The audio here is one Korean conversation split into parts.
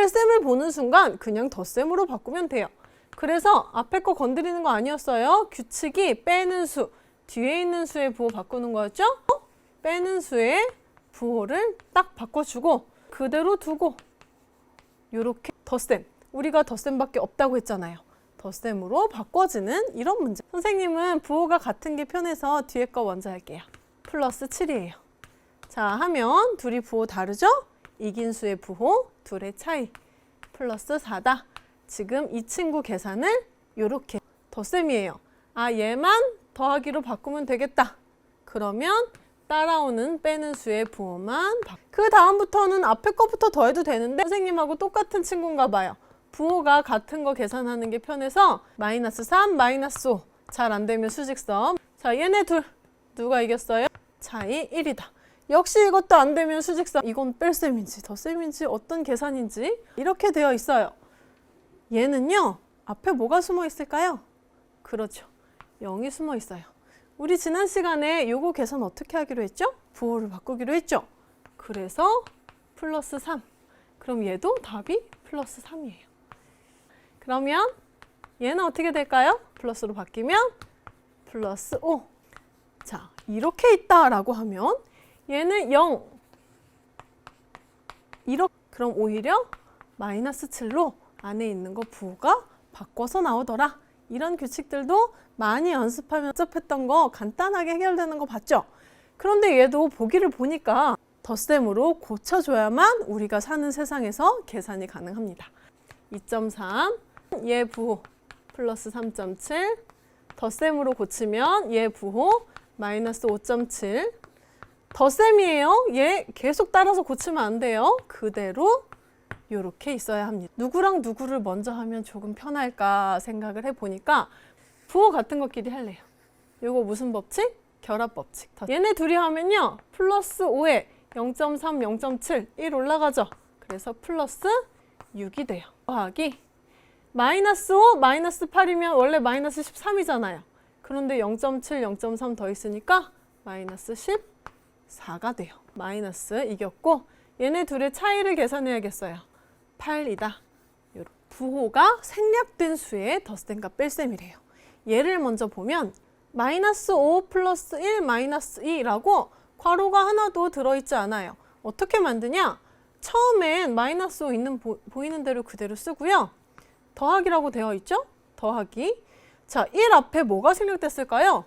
뺄셈을 보는 순간 그냥 덧셈으로 바꾸면 돼요. 그래서 앞에 거 건드리는 거 아니었어요. 규칙이 빼는 수, 뒤에 있는 수의 부호 바꾸는 거였죠? 빼는 수의 부호를 딱 바꿔주고 그대로 두고 요렇게 덧셈, 우리가 덧셈밖에 없다고 했잖아요. 덧셈으로 바꿔지는 이런 문제. 선생님은 부호가 같은 게 편해서 뒤에 거 먼저 할게요. 플러스 7이에요. 자, 하면 둘이 부호 다르죠? 이긴 수의 부호, 둘의 차이. 플러스 4다. 지금 이 친구 계산을 요렇게 덧셈이에요. 아, 얘만 더하기로 바꾸면 되겠다. 그러면 따라오는 빼는 수의 부호만 그 다음부터는 앞에 거부터 더해도 되는데 선생님하고 똑같은 친구인가 봐요. 부호가 같은 거 계산하는 게 편해서 마이너스 3, 마이너스 5. 잘 안 되면 수직선. 자, 얘네 둘 누가 이겼어요? 차이 1이다. 역시 이것도 안 되면 수직선. 이건 뺄셈인지 덧셈인지 어떤 계산인지 이렇게 되어 있어요. 얘는요. 앞에 뭐가 숨어 있을까요? 그렇죠. 0이 숨어 있어요. 우리 지난 시간에 요거 계산 어떻게 하기로 했죠? 부호를 바꾸기로 했죠? 그래서 플러스 3. 그럼 얘도 답이 플러스 3이에요. 그러면 얘는 어떻게 될까요? 플러스로 바뀌면 플러스 5. 자, 이렇게 있다라고 하면 얘는 0. 이렇게 그럼 오히려 마이너스 7로 안에 있는 거 부호가 바꿔서 나오더라. 이런 규칙들도 많이 연습하면 복잡했던 거 간단하게 해결되는 거 봤죠? 그런데 얘도 보기를 보니까 덧셈으로 고쳐줘야만 우리가 사는 세상에서 계산이 가능합니다. 2.3, 얘 부호 플러스 3.7, 덧셈으로 고치면 얘 부호 마이너스 5.7, 덧셈이에요. 얘 계속 따라서 고치면 안 돼요. 그대로 이렇게 있어야 합니다. 누구랑 누구를 먼저 하면 조금 편할까 생각을 해보니까 부호 같은 것끼리 할래요. 요거 무슨 법칙? 결합 법칙. 얘네 둘이 하면요. 플러스 5에 0.3, 0.7, 1 올라가죠. 그래서 플러스 6이 돼요. 더하기 마이너스 5, 마이너스 8이면 원래 마이너스 13이잖아요. 그런데 0.7, 0.3 더 있으니까 마이너스 14가 돼요. 마이너스 이겼고 얘네 둘의 차이를 계산해야겠어요. 8이다. 부호가 생략된 수의 덧셈과 뺄셈이래요. 얘를 먼저 보면 마이너스 5 플러스 1 마이너스 2라고 괄호가 하나도 들어있지 않아요. 어떻게 만드냐? 처음엔 마이너스 5 있는 보이는 대로 그대로 쓰고요. 더하기라고 되어 있죠? 더하기. 자, 1 앞에 뭐가 생략됐을까요?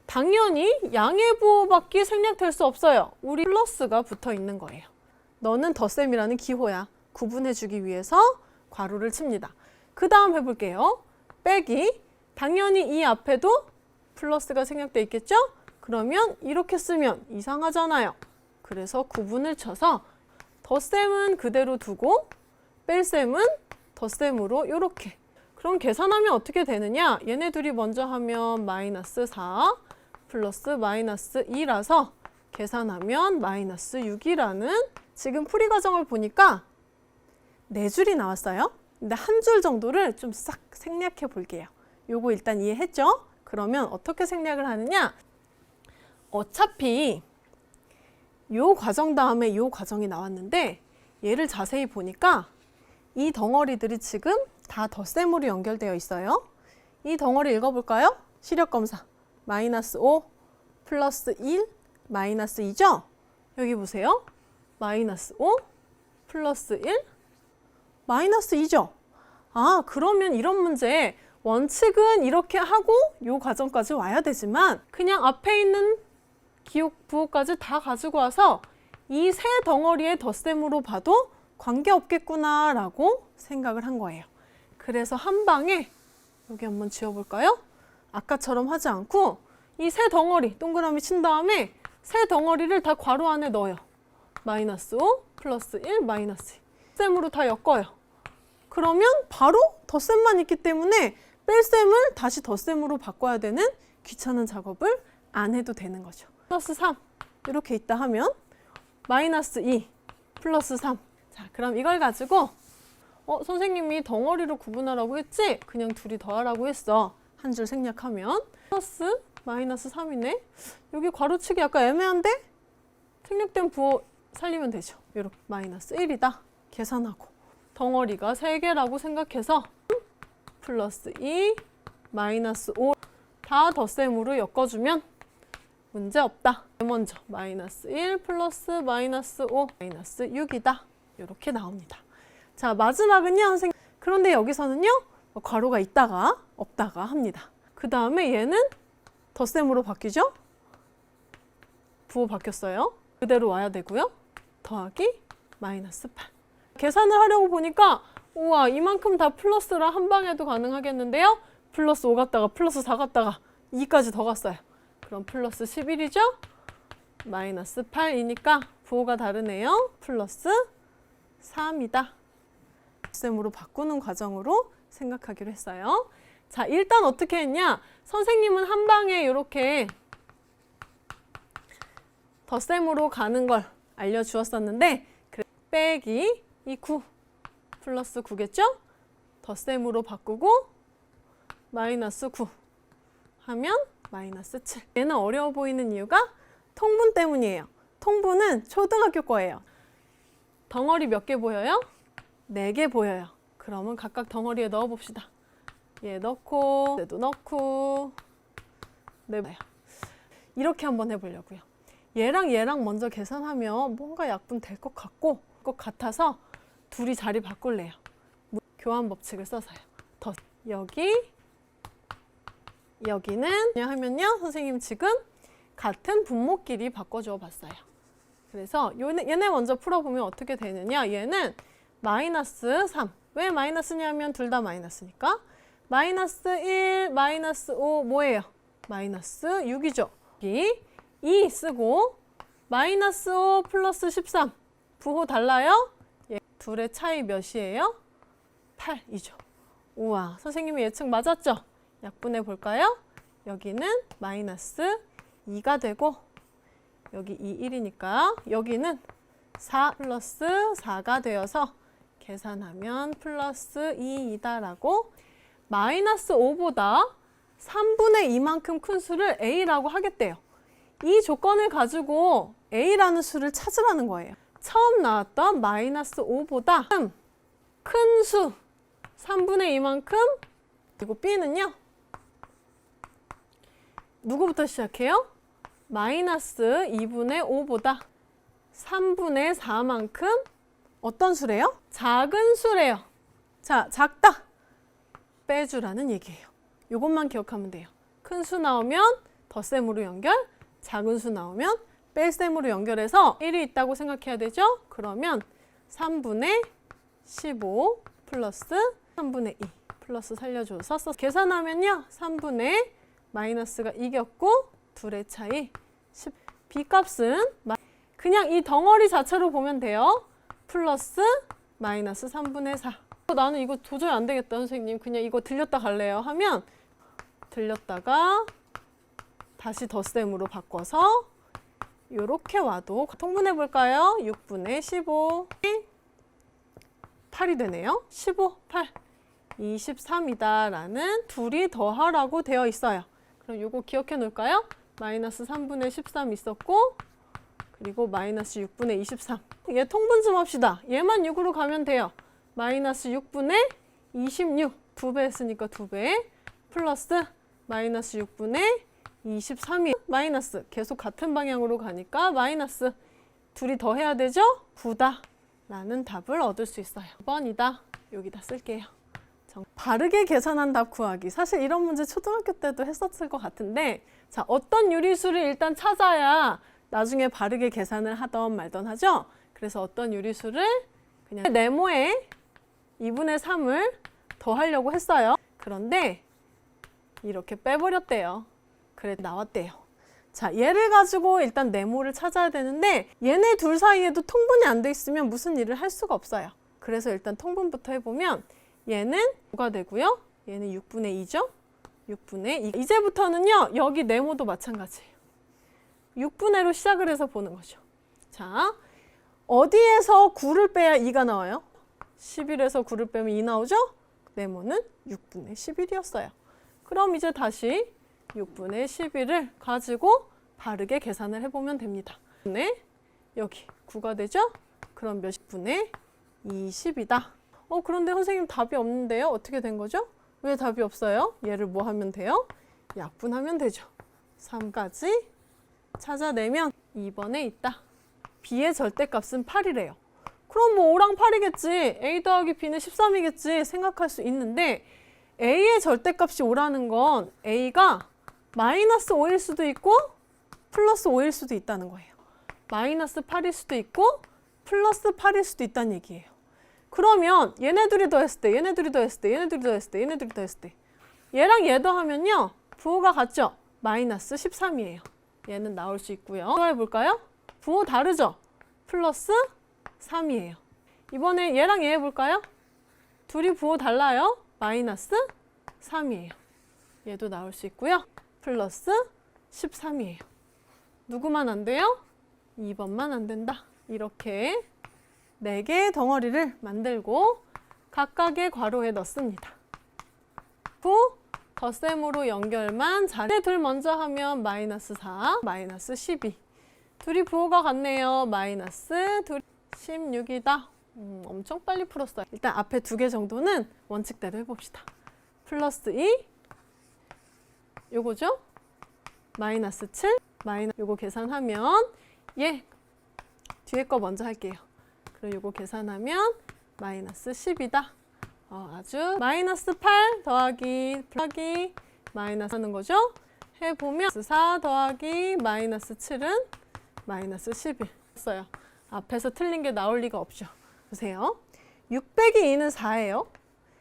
당연히 양의 부호밖에 생략될 수 없어요. 우리 플러스가 붙어 있는 거예요. 너는 덧셈이라는 기호야. 구분해주기 위해서 괄호를 칩니다. 그 다음 해볼게요. 빼기. 당연히 이 앞에도 플러스가 생략돼 있겠죠? 그러면 이렇게 쓰면 이상하잖아요. 그래서 구분을 쳐서 덧셈은 그대로 두고 뺄셈은 덧셈으로 이렇게. 그럼 계산하면 어떻게 되느냐? 얘네 둘이 먼저 하면 마이너스 4 플러스 마이너스 2라서 계산하면 마이너스 6이라는 지금 풀이 과정을 보니까 4줄이 나왔어요. 근데 한 줄 정도를 좀 싹 생략해 볼게요. 요거 일단 이해했죠? 그러면 어떻게 생략을 하느냐? 어차피 요 과정 다음에 요 과정이 나왔는데 얘를 자세히 보니까 이 덩어리들이 지금 다 덧셈으로 연결되어 있어요. 이 덩어리 읽어볼까요? 시력검사. 마이너스 5 플러스 1 마이너스 2죠? 여기 보세요. 마이너스 5 플러스 1 마이너스 2죠? 아, 그러면 이런 문제 원칙은 이렇게 하고 요 과정까지 와야 되지만 그냥 앞에 있는 기억 부호까지 다 가지고 와서 이 세 덩어리의 덧셈으로 봐도 관계없겠구나 라고 생각을 한 거예요. 그래서 한 방에 여기 한번 지워볼까요? 아까처럼 하지 않고 이 세 덩어리 동그라미 친 다음에 세 덩어리를 다 괄호 안에 넣어요. 마이너스 5 플러스 1 마이너스 2 셈으로 다 엮어요. 그러면 바로 덧셈만 있기 때문에 뺄셈을 다시 덧셈으로 바꿔야 되는 귀찮은 작업을 안 해도 되는 거죠. 플러스 3 이렇게 있다 하면 마이너스 2 플러스 3. 자, 그럼 이걸 가지고 선생님이 덩어리로 구분하라고 했지? 그냥 둘이 더하라고 했어. 한 줄 생략하면 플러스 마이너스 3이네. 여기 괄호치기 약간 애매한데? 생략된 부호 살리면 되죠. 이렇게 마이너스 1이다. 계산하고 덩어리가 3개라고 생각해서 플러스 2, 마이너스 5 다 덧셈으로 엮어주면 문제 없다. 먼저 마이너스 1 플러스 마이너스 5 마이너스 6이다. 이렇게 나옵니다. 자, 마지막은요, 선생님. 그런데 여기서는요, 괄호가 있다가 없다가 합니다. 그 다음에 얘는 덧셈으로 바뀌죠? 부호 바뀌었어요. 그대로 와야 되고요. 더하기 마이너스 8. 계산을 하려고 보니까 우와, 이만큼 다 플러스라 한 방에도 가능하겠는데요. 플러스 5 갔다가 플러스 4 갔다가 2까지 더 갔어요. 그럼 플러스 11이죠? 마이너스 8이니까 부호가 다르네요. 플러스 3이다. 덧셈으로 바꾸는 과정으로 생각하기로 했어요. 자, 일단 어떻게 했냐? 선생님은 한 방에 이렇게 덧셈으로 가는 걸 알려주었었는데 빼기 이 9 플러스 9겠죠? 덧셈으로 바꾸고 마이너스 9 하면 마이너스 7. 얘는 어려워 보이는 이유가 통분 때문이에요. 통분은 초등학교 거예요. 덩어리 몇 개 보여요? 4개 보여요. 그러면 각각 덩어리에 넣어봅시다. 얘 넣고, 얘도 넣고, 네, 이렇게 한번 해보려고요. 얘랑 얘랑 먼저 계산하면 뭔가 약분 될 것 같아서 둘이 자리 바꿀래요. 교환 법칙을 써서요. 여기는 그냥 하면요, 선생님 지금 같은 분모끼리 바꿔줘 봤어요. 그래서 얘네 먼저 풀어보면 어떻게 되느냐? 얘는 마이너스 3. 왜 마이너스냐면 둘 다 마이너스니까. 마이너스 1, 마이너스 5 뭐예요? 마이너스 6이죠. 여기 2 쓰고 마이너스 5 플러스 13. 부호 달라요? 예, 둘의 차이 몇이에요? 8이죠. 우와, 선생님이 예측 맞았죠? 약분해 볼까요? 여기는 마이너스 2가 되고 여기 2, 1이니까 여기는 4 플러스 4가 되어서 계산하면 플러스 2이다라고 마이너스 5보다 3분의 2만큼 큰 수를 A라고 하겠대요. 이 조건을 가지고 A라는 수를 찾으라는 거예요. 처음 나왔던 마이너스 5보다 큰 수 3분의 2만큼 그리고 B는요. 누구부터 시작해요? 마이너스 2분의 5보다 3분의 4만큼 어떤 수래요? 작은 수래요. 자, 작다. 빼주라는 얘기예요. 이것만 기억하면 돼요. 큰 수 나오면 덧셈으로 연결, 작은 수 나오면 뺄셈으로 연결해서 1이 있다고 생각해야 되죠? 그러면 3분의 15 플러스 3분의 2 플러스 살려줘서 계산하면요. 3분의 마이너스가 이겼고 둘의 차이 10. B값은 그냥 이 덩어리 자체로 보면 돼요. 플러스 마이너스 3분의 4. 나는 이거 도저히 안 되겠다 선생님. 그냥 이거 들렸다 갈래요 하면 들렸다가 다시 덧셈으로 바꿔서 이렇게 와도 통분해 볼까요? 6분의 15 8이 되네요. 15, 8, 23이다 라는 둘이 더하라고 되어 있어요. 그럼 이거 기억해 놓을까요? 마이너스 3분의 13 있었고 그리고 마이너스 6분의 23. 얘 통분 좀 합시다. 얘만 6으로 가면 돼요. 마이너스 6분의 26. 2배 했으니까 2배. 플러스 마이너스 6분의 23이 마이너스. 계속 같은 방향으로 가니까 마이너스. 둘이 더 해야 되죠? 9다. 라는 답을 얻을 수 있어요. 5번이다. 여기다 쓸게요. 바르게 계산한 답 구하기. 사실 이런 문제 초등학교 때도 했었을 것 같은데 자, 어떤 유리수를 일단 찾아야 나중에 바르게 계산을 하던 말던 하죠. 그래서 어떤 유리수를 그냥 네모에 2분의 3을 더하려고 했어요. 그런데 이렇게 빼버렸대요. 그래 나왔대요. 자, 얘를 가지고 일단 네모를 찾아야 되는데 얘네 둘 사이에도 통분이 안 돼 있으면 무슨 일을 할 수가 없어요. 그래서 일단 통분부터 해보면 얘는 5가 되고요. 얘는 6분의 2죠. 6분의 2. 이제부터는요. 여기 네모도 마찬가지예요. 6분의로 시작을 해서 보는 거죠. 자, 어디에서 9를 빼야 2가 나와요? 11에서 9를 빼면 2 나오죠? 네모는 6분의 11이었어요. 그럼 이제 다시 6분의 11을 가지고 바르게 계산을 해보면 됩니다. 네, 여기 9가 되죠? 그럼 몇 분의 20이다. 그런데 선생님 답이 없는데요? 어떻게 된 거죠? 왜 답이 없어요? 얘를 뭐 하면 돼요? 약분하면 되죠. 3까지 찾아내면 2번에 있다. B의 절대값은 8이래요. 그럼 뭐 5랑 8이겠지. A 더하기 B는 13이겠지 생각할 수 있는데 A의 절대값이 5라는 건 A가 마이너스 5일 수도 있고 플러스 5일 수도 있다는 거예요. 마이너스 8일 수도 있고 플러스 8일 수도 있다는 얘기예요. 그러면 얘네들이 더했을 때, 얘네들이 더했을 때, 얘네들이 더했을 때, 얘네들이 더했을 때 얘랑 얘 더하면요. 부호가 같죠? 마이너스 13이에요. 얘는 나올 수 있고요. 해볼까요? 부호 다르죠? 플러스 3이에요. 이번에 얘랑 얘 해볼까요? 둘이 부호 달라요. 마이너스 3이에요. 얘도 나올 수 있고요. 플러스 13이에요. 누구만 안 돼요? 2번만 안 된다. 이렇게 4개의 덩어리를 만들고 각각의 괄호에 넣습니다. 부 덧셈으로 연결만 잘해. 둘 먼저 하면 마이너스 4, 마이너스 12. 둘이 부호가 같네요. 마이너스 2, 16이다. 엄청 빨리 풀었어요. 일단 앞에 2개 정도는 원칙대로 해봅시다. 플러스 2, 요거죠? 마이너스 7, 요거 계산하면 뒤에 거 먼저 할게요. 그리고 요거 계산하면 마이너스 10이다. 아주 마이너스 8 더하기 마이너스 하는 거죠? 해보면 4 더하기 마이너스 7은 마이너스 11 했어요. 앞에서 틀린 게 나올 리가 없죠. 보세요. 6 빼기 2는 4예요.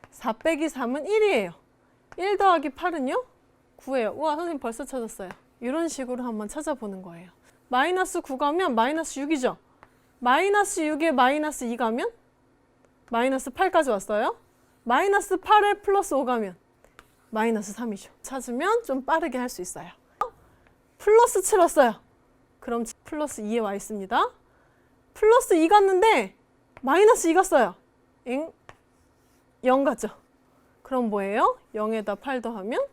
4 빼기 3은 1이에요. 1 더하기 8은요? 9예요. 우와, 선생님 벌써 찾았어요. 이런 식으로 한번 찾아보는 거예요. 마이너스 9 가면 마이너스 6이죠. 마이너스 6에 마이너스 2 가면 마이너스 8까지 왔어요. 마이너스 8에 플러스 5 가면 마이너스 3이죠. 찾으면 좀 빠르게 할 수 있어요. 플러스 7 왔어요. 그럼 플러스 2에 와 있습니다. 플러스 2 갔는데 마이너스 2 갔어요. 0 갔죠. 그럼 뭐예요? 0에다 8 더하면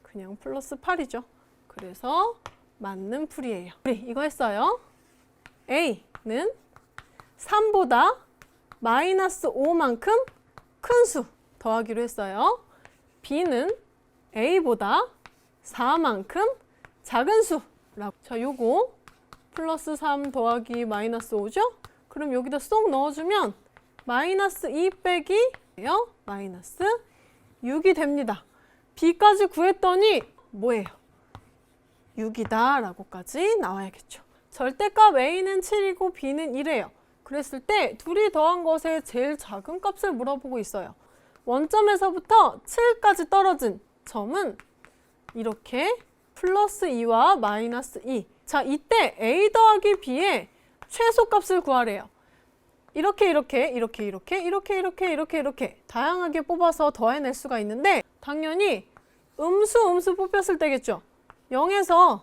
그냥 플러스 8이죠. 그래서 맞는 풀이에요. 우리 이거 했어요. A는 3보다 마이너스 5만큼 큰 수 더하기로 했어요. B는 A보다 4만큼 작은 수라고. 자, 요거 플러스 3 더하기 마이너스 5죠? 그럼 여기다 쏙 넣어주면 마이너스 2 빼기 마이너스 6이 됩니다. B까지 구했더니 뭐예요? 6이다 라고까지 나와야겠죠. 절대값 A는 7이고 B는 1이에요. 그랬을 때 둘이 더한 것의 제일 작은 값을 물어보고 있어요. 원점에서부터 7까지 떨어진 점은 이렇게 플러스 2와 마이너스 2. 자, 이때 A 더하기 B의 최소값을 구하래요. 이렇게 다양하게 뽑아서 더해낼 수가 있는데 당연히 음수 뽑혔을 때겠죠. 0에서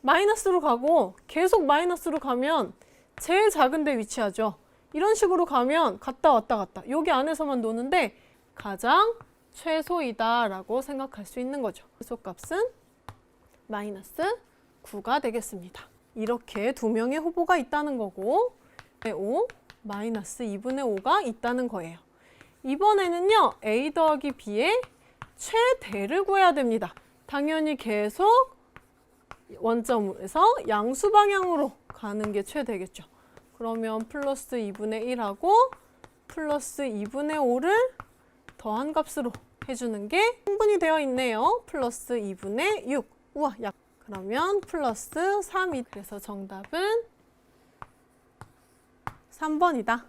마이너스로 가고 계속 마이너스로 가면 제일 작은 데 위치하죠. 이런 식으로 가면 갔다 왔다 여기 안에서만 노는데 가장 최소이다 라고 생각할 수 있는 거죠. 최소값은 마이너스 9가 되겠습니다. 이렇게 2명의 후보가 있다는 거고 5, 마이너스 2분의 5가 있다는 거예요. 이번에는요. A 더하기 B의 최대를 구해야 됩니다. 당연히 계속 원점에서 양수 방향으로 가는 게 최대겠죠. 그러면 플러스 2분의 1하고 플러스 2분의 5를 더한 값으로 해주는 게 충분히 되어 있네요. 플러스 2분의 6. 우와, 그러면 플러스 3이. 그래서 정답은 3번이다.